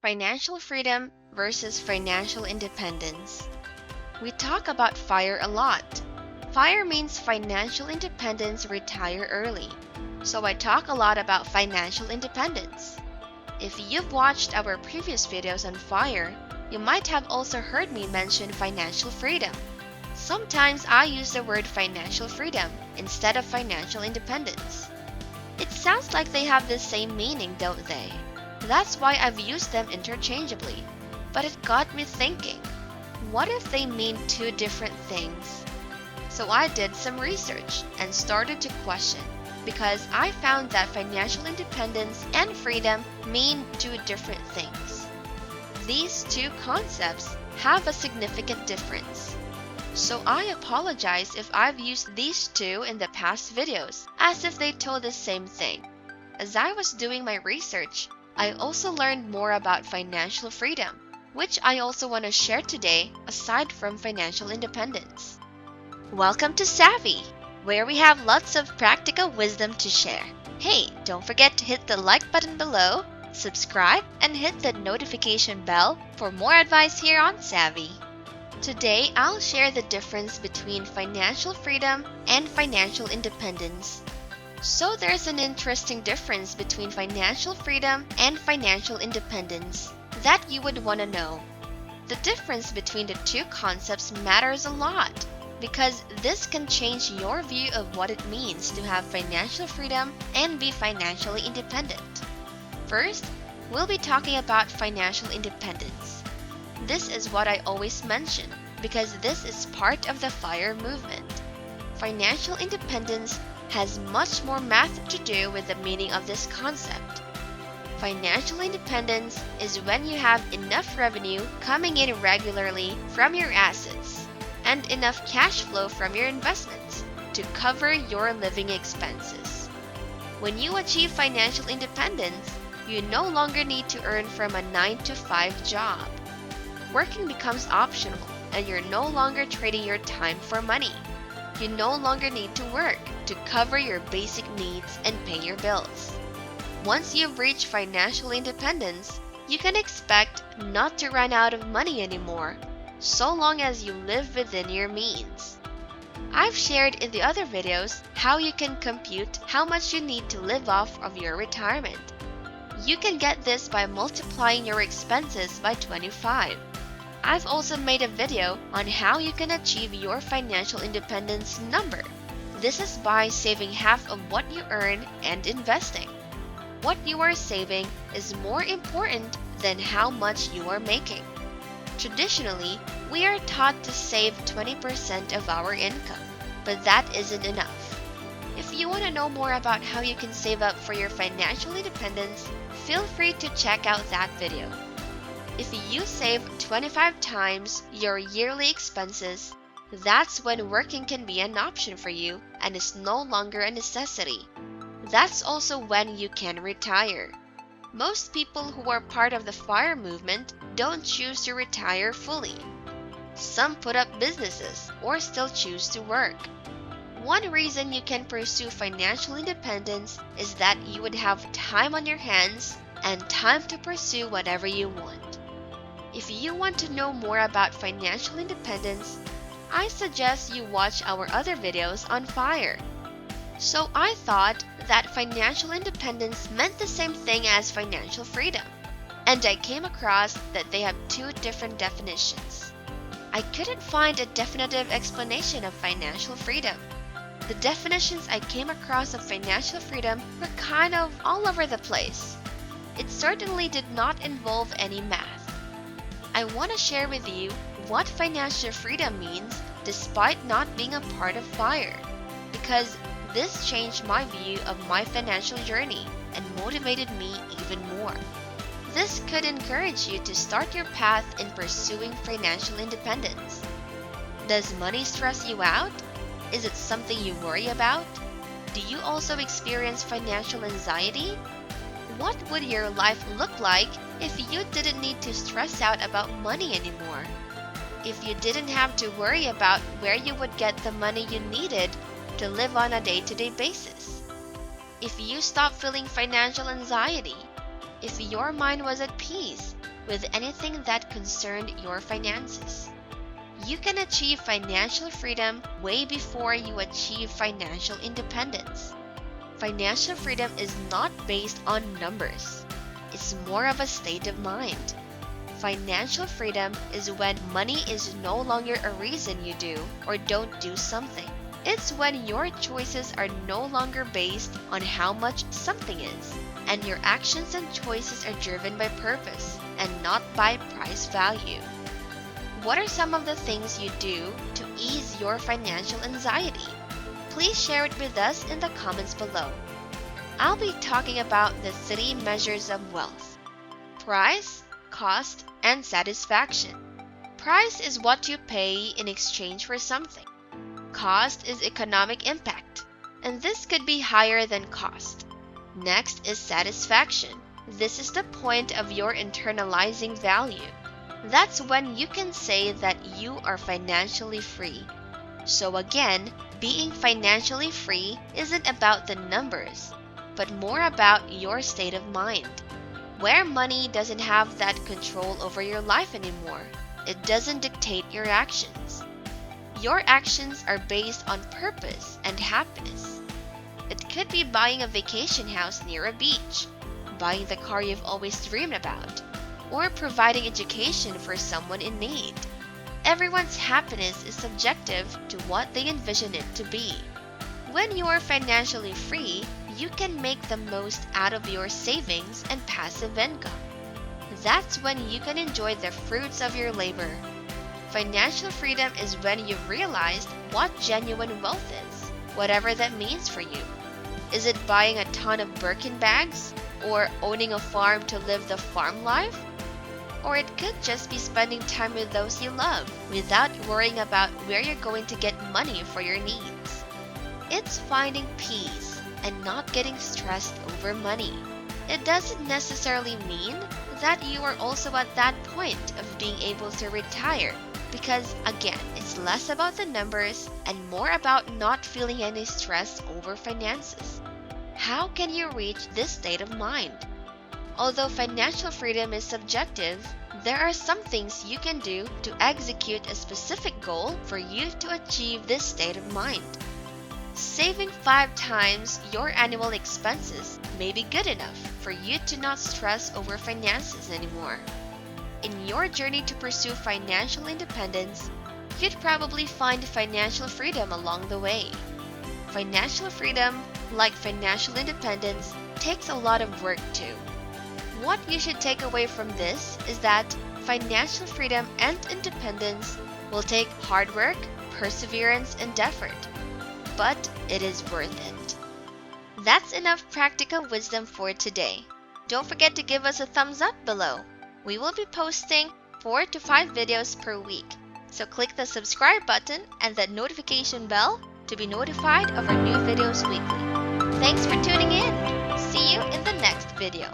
Financial freedom versus financial independence. We talk about FIRE a lot. FIRE means financial independence, retire early. So I talk a lot about financial independence. If you've watched our previous videos on FIRE, you might have also heard me mention financial freedom. Sometimes I use the word financial freedom instead of financial independence. It sounds like they have the same meaning, don't they? That's why I've used them interchangeably. But it got me thinking, what if they mean two different things? So I did some research and started to question, because I found that financial independence and freedom mean two different things. These two concepts have a significant difference. So I apologize if I've used these two in the past videos as if they told the same thing. As I was doing my research, I also learned more about financial freedom, which I also want to share today aside from financial independence. Welcome to Savvy, where we have lots of practical wisdom to share. Hey, don't forget to hit the like button below, subscribe, and hit the notification bell for more advice here on Savvy. Today, I'll share the difference between financial freedom and financial independence. So there's an interesting difference between financial freedom and financial independence that you would want to know. The difference between the two concepts matters a lot because this can change your view of what it means to have financial freedom and be financially independent. First, we'll be talking about financial independence. This is what I always mention because this is part of the FIRE movement. Financial independence has much more math to do with the meaning of this concept. Financial independence is when you have enough revenue coming in regularly from your assets and enough cash flow from your investments to cover your living expenses. When you achieve financial independence, you no longer need to earn from a 9-to-5 job. Working becomes optional and you're no longer trading your time for money. You no longer need to work to cover your basic needs and pay your bills. Once you've reached financial independence, you can expect not to run out of money anymore, so long as you live within your means. I've shared in the other videos how you can compute how much you need to live off of your retirement. You can get this by multiplying your expenses by 25. I've also made a video on how you can achieve your financial independence number. This is by saving half of what you earn and investing. What you are saving is more important than how much you are making. Traditionally, we are taught to save 20% of our income, but that isn't enough. If you want to know more about how you can save up for your financial independence, feel free to check out that video. If you save 25 times your yearly expenses, that's when working can be an option for you and is no longer a necessity. That's also when you can retire. Most people who are part of the FIRE movement don't choose to retire fully. Some put up businesses or still choose to work. One reason you can pursue financial independence is that you would have time on your hands and time to pursue whatever you want. If you want to know more about financial independence, I suggest you watch our other videos on FIRE. So I thought that financial independence meant the same thing as financial freedom, and I came across that they have two different definitions. I couldn't find a definitive explanation of financial freedom. The definitions I came across of financial freedom were kind of all over the place. It certainly did not involve any math. I want to share with you what financial freedom means despite not being a part of FIRE, because this changed my view of my financial journey and motivated me even more. This could encourage you to start your path in pursuing financial independence. Does money stress you out? Is it something you worry about? Do you also experience financial anxiety? What would your life look like if you didn't need to stress out about money anymore? If you didn't have to worry about where you would get the money you needed to live on a day-to-day basis? If you stopped feeling financial anxiety? If your mind was at peace with anything that concerned your finances. You can achieve financial freedom way before you achieve financial independence. Financial freedom is not based on numbers. It's more of a state of mind. Financial freedom is when money is no longer a reason you do or don't do something. It's when your choices are no longer based on how much something is, and your actions and choices are driven by purpose and not by price value. What are some of the things you do to ease your financial anxiety? Please share it with us in the comments below. I'll be talking about the 3 measures of wealth: price, cost, and satisfaction. Price is what you pay in exchange for something. Cost is economic impact, and this could be higher than cost. Next is satisfaction. This is the point of your internalizing value. That's when you can say that you are financially free. So again, being financially free isn't about the numbers, but more about your state of mind, where money doesn't have that control over your life anymore. It doesn't dictate your actions. Your actions are based on purpose and happiness. It could be buying a vacation house near a beach, buying the car you've always dreamed about, or providing education for someone in need. Everyone's happiness is subjective to what they envision it to be. When you are financially free, you can make the most out of your savings and passive income. That's when you can enjoy the fruits of your labor. Financial freedom is when you've realized what genuine wealth is, whatever that means for you. Is it buying a ton of Birkin bags? Or owning a farm to live the farm life? Or it could just be spending time with those you love without worrying about where you're going to get money for your needs. It's finding peace and not getting stressed over money. It doesn't necessarily mean that you are also at that point of being able to retire, because again, it's less about the numbers and more about not feeling any stress over finances. How can you reach this state of mind? Although financial freedom is subjective, there are some things you can do to execute a specific goal for you to achieve this state of mind. Saving 5 times your annual expenses may be good enough for you to not stress over finances anymore. In your journey to pursue financial independence, you'd probably find financial freedom along the way. Financial freedom, like financial independence, takes a lot of work too. What you should take away from this is that financial freedom and independence will take hard work, perseverance, and effort, but it is worth it. That's enough practical wisdom for today. Don't forget to give us a thumbs up below. We will be posting 4 to 5 videos per week, so click the subscribe button and the notification bell to be notified of our new videos weekly. Thanks for tuning in. See you in the next video.